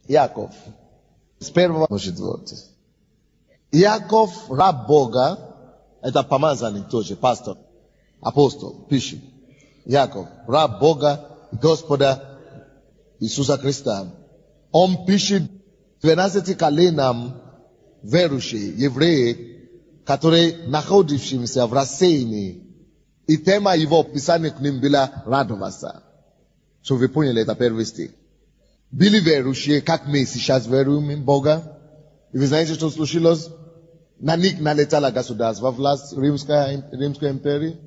Яков. С первого по четвертый. Яков, раб Бога, это помазанник тоже, пастор, апостол, пишет. Яков, раб Бога, Господа Иисуса Христа. Он пишет 12 коленам верующие, евреи, которые находившимся в рассеянии. И тема его писания к ним была радоваться. Чтобы вы поняли, это первый стих. Были верующие, как мы сейчас веруем в Бога. И вы знаете, что случилось? На них налетало государство, власть Римской империи.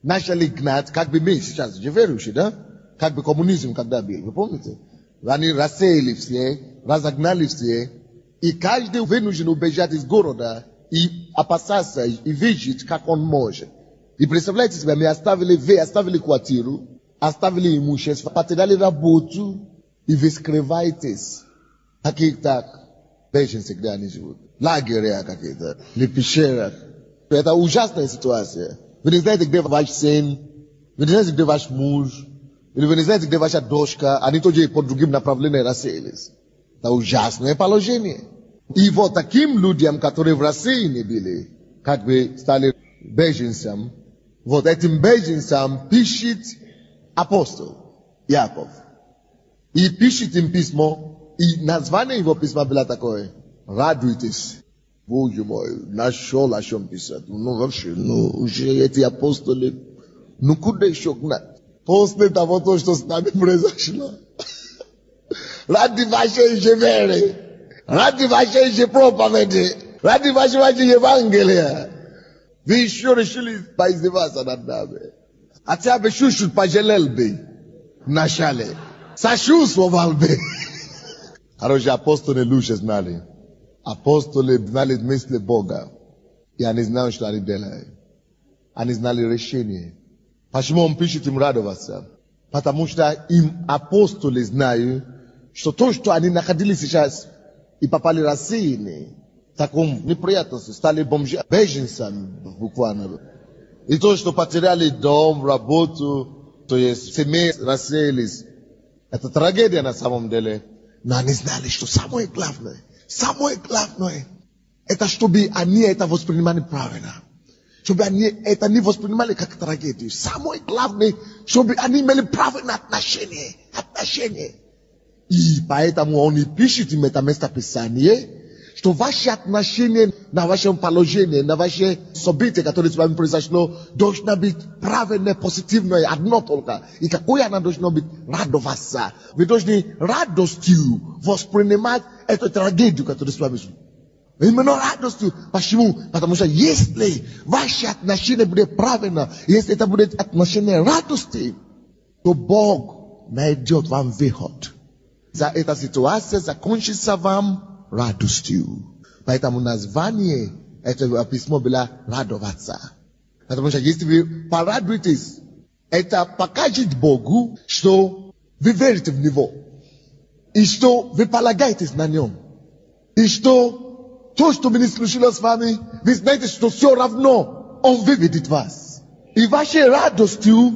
Начали гнать, как бы мы сейчас, верующие, да? Как бы коммунизм когда был, вы помните? Они рассеяли все, разогнали все. И каждый вынужден убежать из города и опасаться, и видеть, как он может. И представляете себе, мы оставили квартиру, оставили имущество, потеряли работу, и вы скрываетесь. Какие-то беженцы, где они живут. Лагеря какие-то, или пещерах. Это ужасная ситуация. Вы не знаете, где ваш сын, вы не знаете, где ваш муж, или вы не знаете, где ваша дочка, они тоже по другим направлениям расселись. Это ужасное положение. И вот таким людям, которые в России были, как бы стали беженцам, вот этим беженцам пишет апостол Яков. И пишет им письмо, и название его письма было такое: радуйтесь. Боже мой, нашел о чем писать. Вообще, уже эти апостолы, куда еще гнать? После того, что с нами произошло. Ради вашей же веры, ради вашей же проповеди, ради вашего же Евангелия. Вы еще решили поиздеваться над нами. Хотя бы чуть-чуть пожалел бы вначале. Сочувствовал бы. Короче, апостолы лучше знали. Апостолы знали мысли Бога. И они знали, что они делают. Они знали решение. Почему он пишет им радоваться? Потому что им апостолы знают, что то, что они находились сейчас и попали в рассеяние, в таком неприятности, стали беженцами буквально. И то, что потеряли дом, работу, то есть семьи рассеялись. Это трагедия на самом деле. Но они знали, что самое главное, это чтобы они это воспринимали правильно. Чтобы они это не воспринимали как трагедию. Самое главное, чтобы они имели правильное отношение. И поэтому он и пишет им это местописание, что ваши отношения на вашем положении, на ваши события, которые с вами произошло, должно быть правильное, позитивное, одно только. И какое оно должно быть? Радоваться. Вы должны радостью воспринимать эту трагедию, которая с вами случилась. Именно радостью. Почему? Потому что если ваши отношения будут правильно, если это будет отношение радости, то Бог найдет вам выход. За эта ситуация закончится вам радостью. Поэтому название этого письма было радоваться. Потому что если вы порадуетесь, это покажет Богу, что вы верите в Него. И что вы полагаетесь на Нем. И что то, что не случилось с вами, вы знаете, что все равно Он выведет вас. И вашей радостью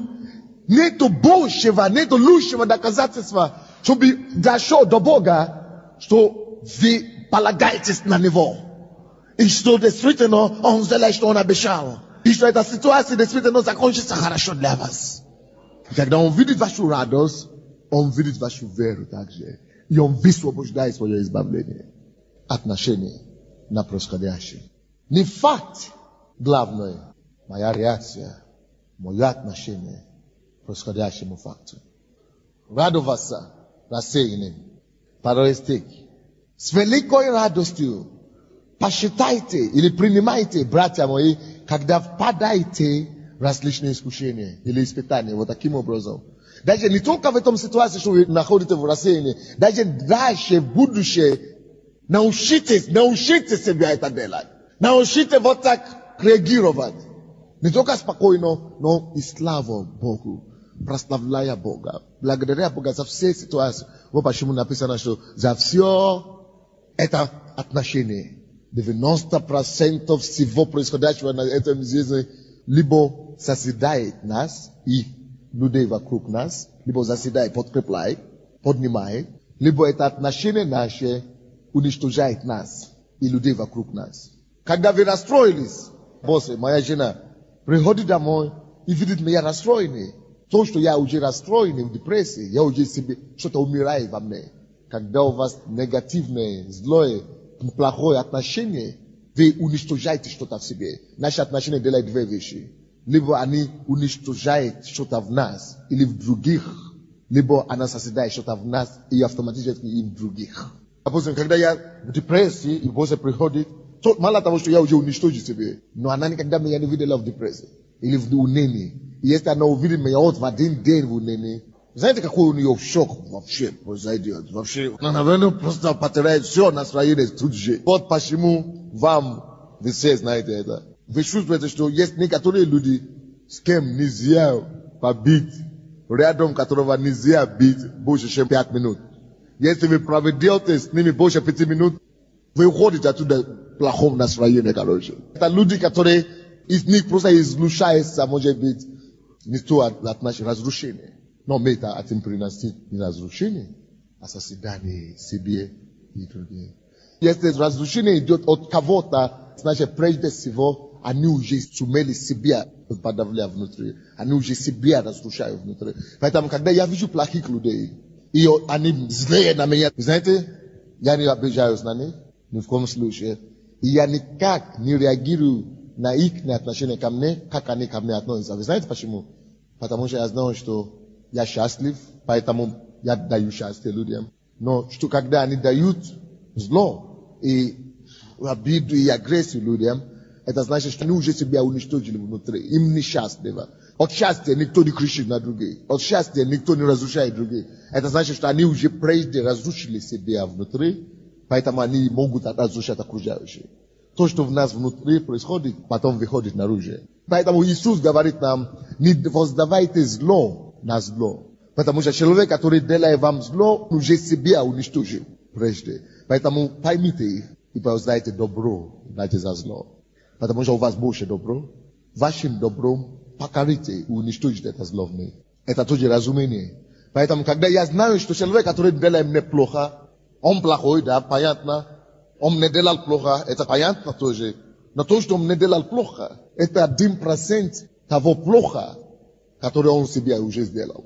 нету большего, нету лучшего доказательства, чтобы дошло до Бога, что вы полагаетесь на Него. И что действительно Он сделает, что Он обещал. И что эта ситуация действительно закончится хорошо для вас. И когда Он видит вашу радость, Он видит вашу веру также. И Он высвобождает свое избавление. Отношение на происходящее. Не факт главное, моя реакция, мое отношение к происходящему факту. Радоваться рассеянным. Второй стих. С великой радостью посчитайте или принимайте, братья мои, когда впадаете в различные искушения или испытания. Вот таким образом. Даже не только в этом ситуации, что вы находитесь в рассеянии, даже дальше, в будущее, научитесь себя это делать. Научитесь вот так реагировать. Не только спокойно, но и слава Богу. Прославляя Бога. Благодаря Бога за все ситуации. Вот почему написано, что за все это отношение. 90% всего происходящего на этом жизни либо созидает нас и людей вокруг нас, либо заседает, подкрепляет, поднимает, либо это отношения наши уничтожает нас и людей вокруг нас. Когда вы расстроились, босс, моя жена приходит домой и видит меня расстроенный. То, что я уже расстроенный в депрессии, я уже себе что-то умирает во мне. Когда у вас негативное, злое, плохое отношение, вы уничтожаете что-то в себе. Наши отношения делают две вещи. Либо они уничтожают что-то в нас или в других, либо она созидает что-то в нас и автоматически и в других. Допустим, когда я в депрессии, и босс приходит, то мало того, что я уже уничтожил себе, но она никогда меня не видела в депрессии или в унынии. И если она увидит меня вот в один день в унынии, знаете, какой у нее шок вообще произойдет? Вообще, она, наверное, просто потеряет все настроение тут же. Вот почему вам, вы все знаете это. Вы чувствуете, что есть некоторые люди, с кем нельзя побить, рядом которого нельзя бить больше, чем 5 минут. Если вы проведете с ними больше 5 минут, вы уходите оттуда в плохом настроении, короче. Это люди, которые из них просто излучается, может быть, не то от нашего разрушения. Но мы это хотим приносить не разрушение, а созидание себе и другим. Если разрушение идет от кого-то, значит, прежде всего, они уже сумели себя подавлять внутри. Они уже себя разрушают внутри. Поэтому, когда я вижу плохих людей, и они злые на меня, знаете, я не обижаюсь на них, ни в коем случае. И я никак не реагирую на их отношение ко мне, как они ко мне относятся. Вы знаете почему? Потому что я знаю, что я счастлив, поэтому я даю счастье людям. Но что когда они дают зло и обиду и агрессию людям, это значит, что они уже себя уничтожили внутри. Им несчастливо. От счастья никто не кричит на других. От счастья никто не разрушает других. Это значит, что они уже прежде разрушили себя внутри, поэтому они могут разрушать окружающих. То, что в нас внутри происходит, потом выходит наружу. Поэтому Иисус говорит нам, не воздавайте зло на зло. Потому что человек, который делает вам зло, уже себя уничтожил прежде. Поэтому поймите их и воздайте добро, дайте за зло. Потому что у вас больше добро. Вашим добром покорите и уничтожите это зло в них. Это тоже разумение. Поэтому, когда я знаю, что человек, который делает мне плохо, он плохой, да, понятно. Он мне делал плохо, это понятно тоже. Но то, что он мне делал плохо, это 1% того плохо, который он себе уже сделал.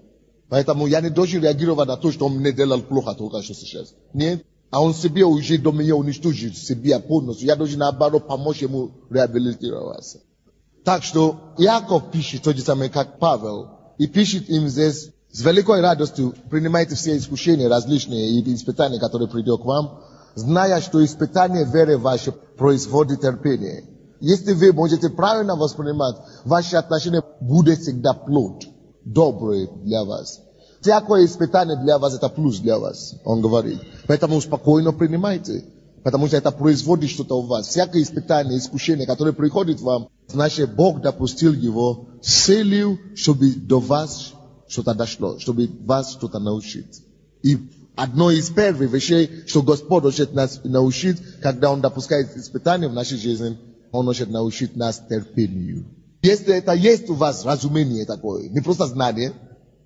Поэтому я не должен реагировать на то, что он мне делал плохо только что сейчас. Нет. А он себе уже до меня уничтожил себя полностью. Я должен, наоборот, помочь ему реабилитироваться. Так что Яков пишет то же самое, как Павел. И пишет им здесь, с великой радостью принимайте все искушения различные и испытания, которые придут к вам, зная, что испытание веры вашей производит терпение. Если вы можете правильно воспринимать, ваши отношения будут всегда плод, добрые для вас. Всякое испытание для вас, это плюс для вас, он говорит. Поэтому спокойно принимайте, потому что это производит что-то у вас. Всякое испытание, искушение, которое приходит вам, значит, Бог допустил его с целью, чтобы до вас что-то дошло, чтобы вас что-то научить. И одно из первых вещей, что Господь хочет нас научить, когда Он допускает испытания в нашей жизни, Он хочет научить нас терпению. Если это есть у вас разумение такое, не просто знание,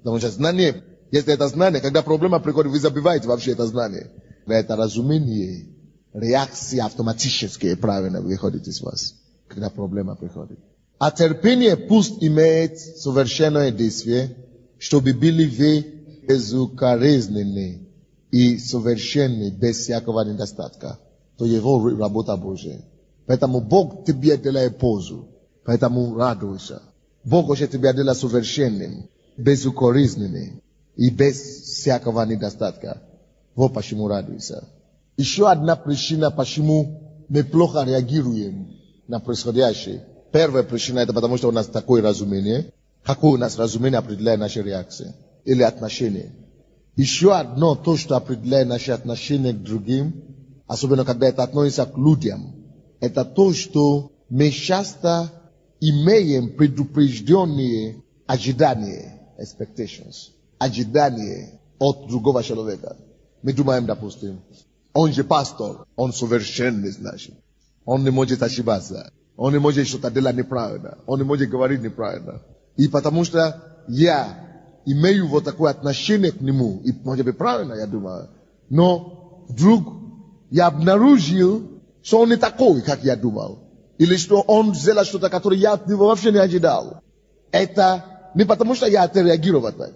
потому что знание, если это знание, когда проблема приходит, вы забиваете вообще это знание. Это разумение, реакции автоматические правильно выходит из вас, когда проблема приходит. А терпение пусть имеет совершенное действие, чтобы были вы безукоризненны и совершенны без всякого недостатка. То его работа Божия. Поэтому Бог тебе делает пользу. Поэтому радуйся. Бог хочет тебя делать совершенным, безукоризненным и без всякого недостатка. Вот почему радуйся. Еще одна причина, почему мы плохо реагируем на происходящее. Первая причина это потому, что у нас такое разумение. Какое у нас разумение определяет наши реакции или отношения. Еще одно, то, что определяет наши отношения к другим, особенно когда это относится к людям, это то, что мы часто имеем предупрежденные ожидания, expectations, ожидания от другого человека. Мы думаем, допустим, он же пастор, он совершенный, значит. Он не может ошибаться. Он не может что-то делать неправильно. Он не может говорить неправильно. И потому что я имею вот такое отношение к нему, и может быть правильно, я думаю, Но вдруг я обнаружил, что он не такой, как я думал. Или что он сделал что-то, которое я от него вообще не ожидал. Это не потому, что я отреагировал так,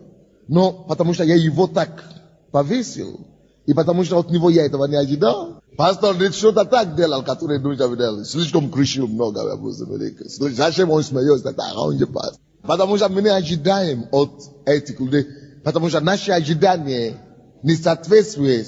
но потому, что я его так повесил. И потому, что от него я этого не ожидал. Пастор говорит, что-то так делал, которое нужно делать. Слишком кричил много, я буду говорить. Зачем он смеется так, а он не пастор. Потому что мы не ожидаем от этих людей. Потому что наши ожидания не соответствуют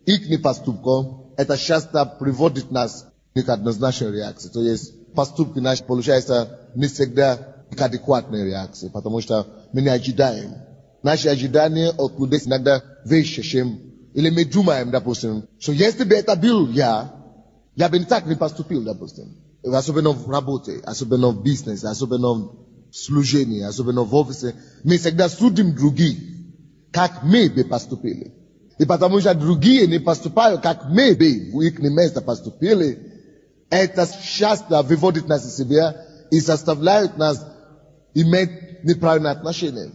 их поступкам. Это часто приводит нас к однозначной реакции. То есть поступки наши получаются не всегда к адекватной реакции. Потому что мы не ожидаем. Наши ожидания от людей иногда выше, чем или мы думаем, допустим, что если бы это был я бы не так не поступил, допустим. Особенно в работе, особенно в бизнесе, особенно в служении, особенно в офисе. Мы всегда судим других, как мы бы поступили. И потому что другие не поступают, как мы бы в их место поступили, это часто выводит нас из себя и заставляет нас иметь неправильные отношения.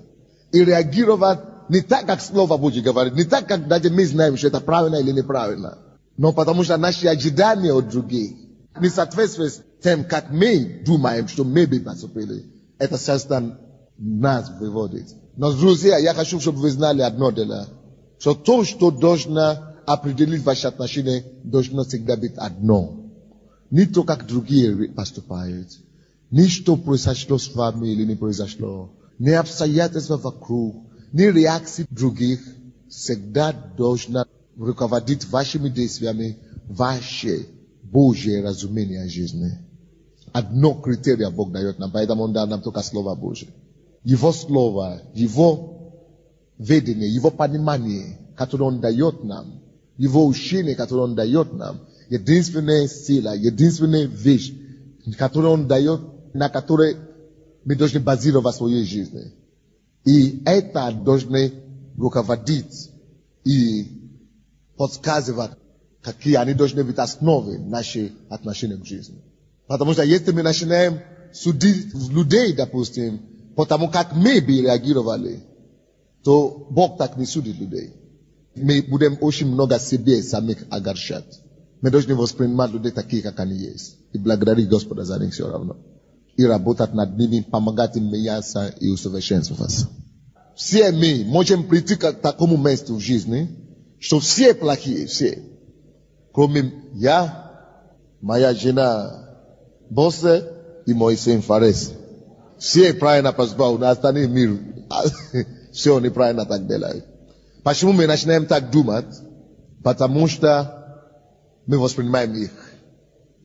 И реагировать не так, как Слово Божье говорит, не так, как даже мы знаем, что это правильно или неправильно. Но потому что наши ожидания от других не соответствуют тем, как мы думаем, что мы бы поступили. Это часто нас выводит. Но, друзья, я хочу, чтобы вы знали одно дело. Что то, что должно определить ваши отношения, должно всегда быть одно. Не то, как другие поступают. Не что произошло с вами или не произошло. Не обстоятельства вокруг. Не реакции других всегда должна руководить вашими действиями, ваше Божье разумение жизни. Одно критерия Бог дает нам, поэтому Он дал нам только Слово Божье. Его Слово, Его ведение, Его понимание, которое Он дает нам, Его учение, которое Он дает нам, единственная сила, единственная вещь, которую Он дает, на которой мы должны базировать свою жизнь. И это должны руководить и подсказывать, какие они должны быть основы наших отношений к жизни. Потому что если мы начинаем судить людей, допустим, потому как мы бы реагировали, то Бог так не судит людей. Мы будем очень много себе самих огорчать. Мы должны воспринимать людей такие, как они есть. И благодарить Господа за них все равно. И работать над ними, помогать им меняться и усовершенствоваться. Все мы можем прийти к такому месту в жизни, что все плохие, все. Кроме я, моя жена Босе и мой сын Фарес. Все правильно поступают, а остальные мир, все неправильно так делают. Почему мы начинаем так думать? Потому что мы воспринимаем их.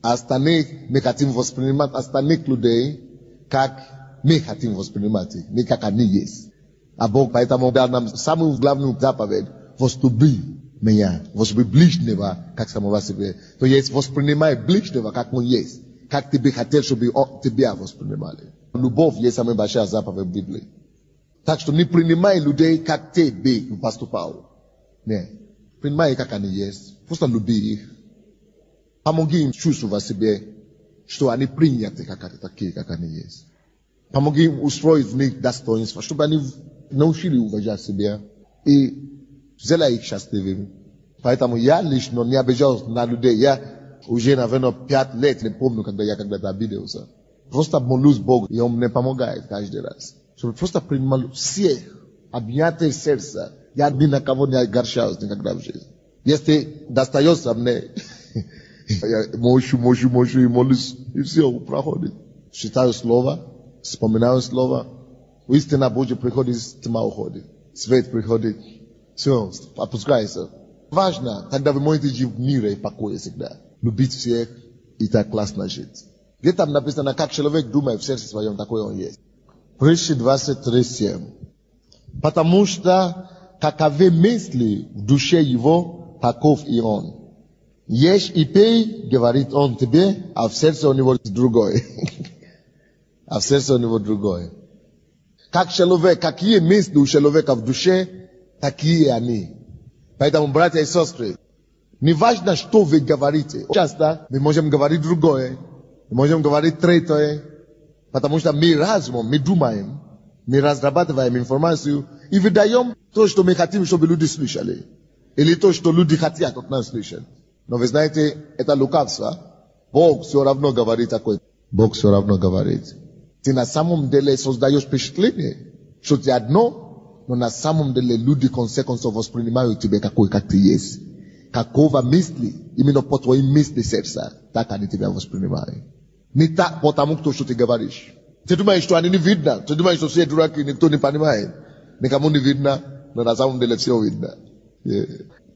А остальных мы хотим воспринимать остальных людей, как мы хотим воспринимать их, не как они есть. А Бог поэтому дал нам самую главную заповедь: возлюби меня, возлюби ближнего, как самого себя. То есть воспринимай ближнего, как он есть, как ты бы хотел, чтобы тебя воспринимали. Любовь есть самая большая заповедь в Библии. Так что не принимай людей, как ты бы поступал. Не. Принимай, как они есть. Просто люби их. Помоги им чувствовать себе, что они приняты, такие, как они есть. Помоги им устроить в них достоинство, чтобы они научили уважать себя и сделай их счастливыми. Поэтому я лично не обижался на людей. Я уже, наверное, 5 лет не помню, когда я когда-то обиделся. Просто молюсь Богу, и Он мне помогает каждый раз. Чтобы просто принимал всех, объятые сердца. Я ни на кого не огорчался никогда в жизни. Если достается мне, я мощу и молюсь, и все проходит. Читаю слово, вспоминаю слово. Истина Божья приходит, тьма уходит. Свет приходит, все, опускается. Важно, тогда вы можете жить в мире и покое всегда. Любить всех, и так классно жить. Где там написано, как человек думает в сердце своем, такой он есть. Притчи 23:7. Потому что каковы мысли в душе его, таков и он. Ешь и пей, говорит он тебе, а в сердце у него другое. А в сердце у него другое. Как человек, какие мысли у человека в душе, такие они. Поэтому, братья и сестры, не важно, что вы говорите. Часто мы можем говорить другое, мы можем говорить третье, потому что мы разумом, мы думаем, мы разрабатываем информацию и выдаем то, что мы хотим, чтобы люди слышали. Или то, что люди хотят от нас слышать. Но вы знаете, это лукавство. Бог все равно говорит такой. Бог все равно говорит. Ты на самом деле создаешь впечатление, что ты одно, но на самом деле люди в конце концов воспринимают тебя какой, как ты есть. Какого мысли, именно по твоим мысли сердца, так они тебя воспринимают. Не так потому, что ты говоришь. Ты думаешь, что они не видно. Ты думаешь, что все дураки, никто не понимает. Никому не видно, но на самом деле все видно.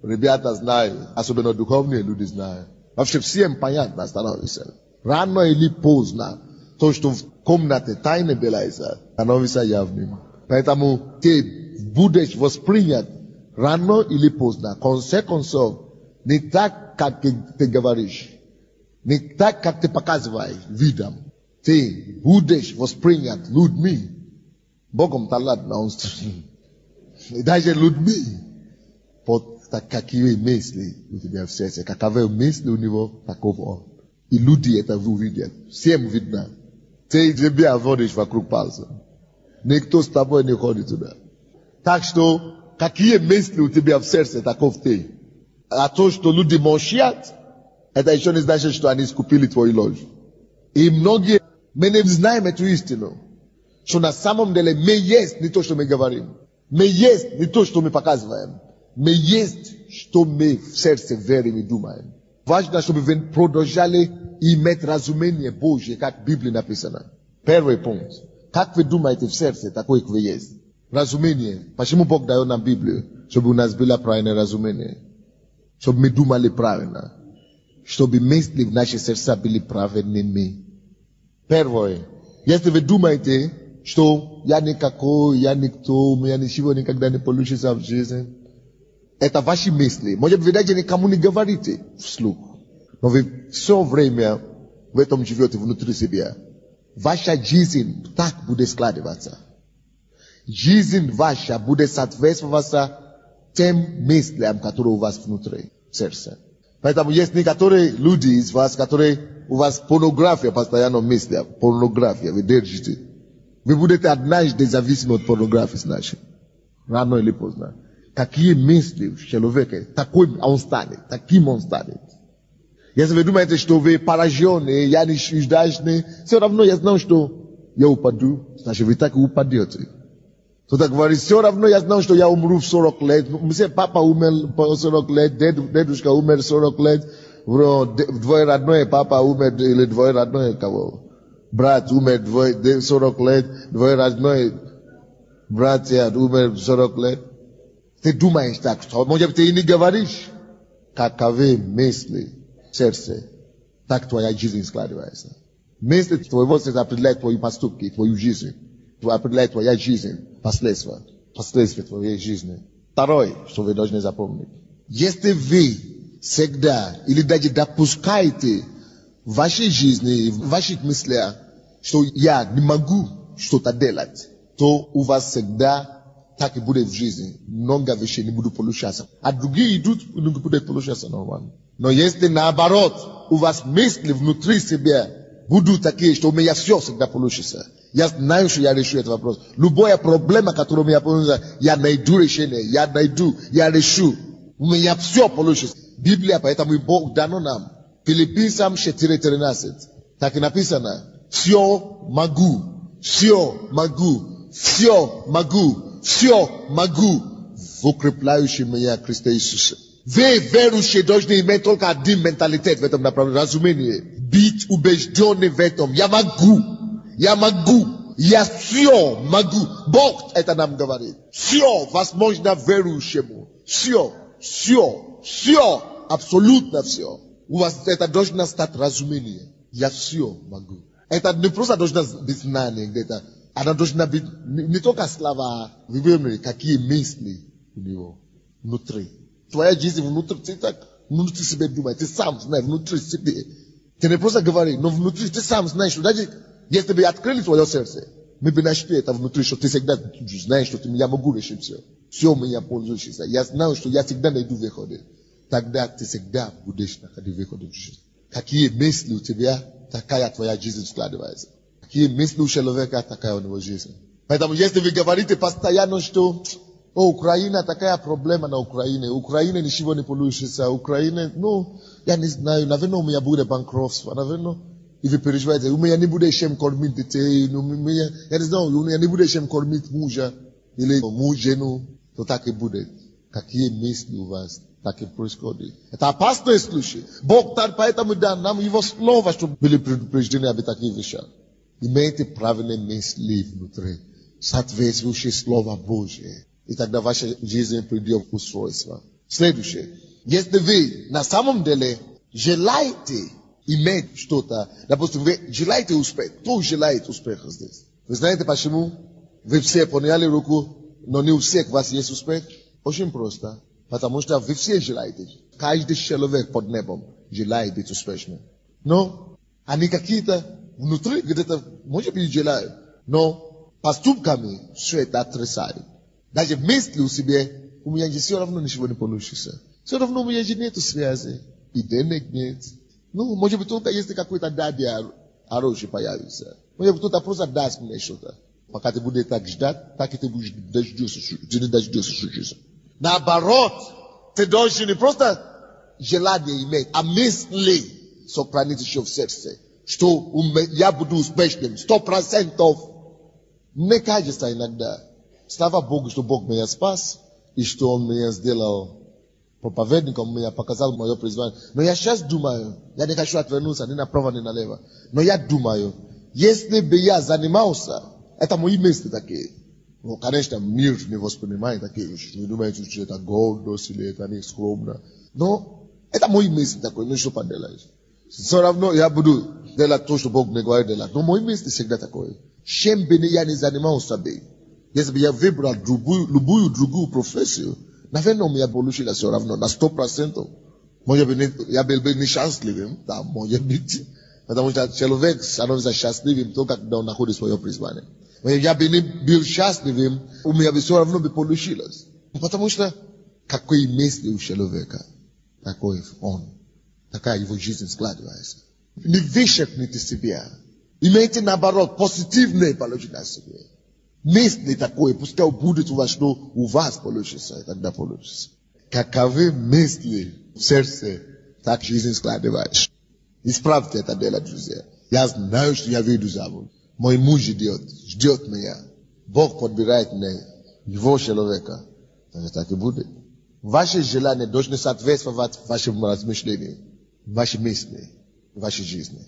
Ребята знают, особенно духовные люди знают. Вообще всем понятно становится. Рано или поздно, то, что в комнате тайны делается, становится явным. Поэтому ты будешь воспринят рано или поздно. В конце концов, не так, как ты говоришь, не так, как ты показываешь видом. Ты будешь воспринят людьми. Богом талант на он. И даже людьми. Вот какие мысли у тебя в сердце. Каковы мысли у него, таков он. И люди это увидят. Всем видно. Ты тебя водишь вокруг пальца. Никто с тобой не ходит туда. Так что, какие мысли у тебя в сердце, таков ты. А то, что люди молчат, это еще не значит, что они скупили твою ложь. И многие, мы не знаем эту истину. Что на самом деле мы есть не то, что мы говорим. Мы есть не то, что мы показываем. Мы есть, что мы в сердце верим и думаем. Важно, чтобы вы продолжали иметь разумение Божье, как в Библии написано. Первый пункт. Как вы думаете в сердце, такой, как вы есть. Разумение. Почему Бог дает нам Библию? Чтобы у нас было правильное разумение. Чтобы мы думали правильно. Чтобы мысли в наши сердца были правильными. Первое. Если вы думаете, что я никакой, я никто, у меня ничего никогда не получится в жизни, это ваши мысли. Может быть, вы даже никому не говорите вслух. Но вы все время в этом живете внутри себя. Ваша жизнь так будет складываться. Жизнь ваша будет соответствоваться тем мыслям, которые у вас внутри сердца. Поэтому есть некоторые люди из вас, которые у вас порнография постоянно мыслят. Порнография, вы держите. Вы будете однажды зависимы от порнографии, значит. Рано или поздно. Какие мысли в человеке, такой он станет, таким он станет. Если вы думаете, что вы поражены, я несчастный, все равно я знаю, что я упаду, значит вы так и упадете. Кто-то говорит, все равно я знаю, что я умру в 40 лет. Папа умер в 40 лет, дедушка умер в 40 лет, двоюродной папа умер, или двоюродной кого? Брат умер в 40 лет, двоюродной братья умер в 40 лет. Ты думаешь так, что, может быть, ты и не говоришь. Каковы мысли в сердце, так твоя жизнь складывается. Мысли твоего сердца определяют твои поступки, твою жизнь. Определяет твоя жизнь, последствия твоей жизни. Второе, что вы должны запомнить. Если вы всегда или даже допускаете в вашей жизни, в ваших мыслях, что я не могу что-то делать, то у вас всегда так и будет в жизни. Много вещей не будут получаться. А другие идут, не будут получаться нормально. Но если наоборот, у вас мысли внутри себя будут такие, что у меня все всегда получится. Я знаю, что я решу этот вопрос. Любая проблема, которую у меня получится, я найду решение, я решу. У меня все получится. Библия, поэтому и Бог дано нам. Филиппийцам 4:13. Так и написано. Все могу в укрепляющем меня Христе Иисусе. Вы, верующие, должны иметь только один менталитет в этом направлении. Разумение. Быть убежденным в этом. Я все могу. Бог это нам говорит. Все возможно верующему. Все. Абсолютно все. У вас это должно стать разумение. Я все могу. Это не просто должно быть знание где-то. Она должна быть не только слова, какие мысли у него внутри. Твоя жизнь внутри, ты так внутри себя думаешь, ты сам знаешь, внутри себя. Ты не просто говоришь, но внутри ты сам знаешь, что даже если бы открыли твое сердце, мы бы нашли это внутри, что ты всегда знаешь, что я могу решить все. Все меня пользуешься. Я знаю, что я всегда найду выходы. Тогда ты всегда будешь находить выходы в жизни. Какие мысли у тебя, такая твоя жизнь складывается. Какие мысли у человека, такая у него жизнь. Поэтому если вы говорите постоянно, что Украина такая проблема на Украине. Украина ничего не получится. Украина, я не знаю, наверное, у меня будет банкротство, наверное. И вы переживаете, у меня не будет чем кормить детей, я не знаю, у меня не будет чем кормить мужа, или муж, жену, то так и будет. Какие мысли у вас, так и происходит. Это опасный случай. Бог поэтому дан нам Его Слово, чтобы были предупреждены об таких вещах. Имейте правильные мысли внутри, соответствующие Слово Божие. И тогда ваша жизнь придет в устройство. Следующее. Если вы на самом деле желаете иметь что-то, допустим, вы желаете успех, кто желает успеха здесь? Вы знаете почему? Вы все подняли руку, но не у всех у вас есть успех? Очень просто. Потому что вы все желаете. Каждый человек под небом желает быть успешным. Но они какие-то внутри где-то, может быть, желают. Но поступками все это отрицают. Даже мысли у себе, у меня же все равно ничего не получится. Все равно у меня же нет связи. И денег нет. Может быть, только если какой-то дядя хороший появится. Может быть, кто-то просто даст мне что-то. Пока ты будешь так ждать, так и ты будешь дождешься жизни. Наоборот, ты должен не просто желание иметь, а мысли сохранить еще в сердце. Что я буду успешным, 100%. Мне кажется иногда, слава Богу, что Бог меня спас, и что Он меня сделал проповедником, меня показал мое призвание. Но я сейчас думаю, я не хочу отвернуться ни направо, ни налево. Но я думаю, если бы я занимался, это мои мысли такие. Конечно, мир не воспринимает такие вещи. Вы думаете, что это гордость или это не скромно. Но это мои мысли такие, ну что поделаешь. Все равно я буду делать то, что Бог мне говорит делать. Но мои мысли всегда такое. Чем бы я не занимался бы, если бы я выбрал любую другую профессию, наверное, у меня получилось все равно, на 100%. Может быть, я был бы несчастливым, да, может быть. Потому что человек становится счастливым только когда он находит свое призвание. Но я бы не был счастливым, у меня бы все равно бы получилось. Потому что какие мысли у человека, такой он, такая его жизнь складывается. Не вычеркните себя. Имейте наоборот позитивные положения себе. Мысли такое, пускай будет у вас, что у вас получится, и тогда получится. Каковы мысли в сердце, так жизнь складывается. Исправьте это дело, друзья. Я знаю, что я выйду замуж. Мой муж ждет меня. Бог подбирает мне его человека. Так и будет. Ваши желания должны соответствовать вашим размышлениям, вашим мыслям, вашей жизни.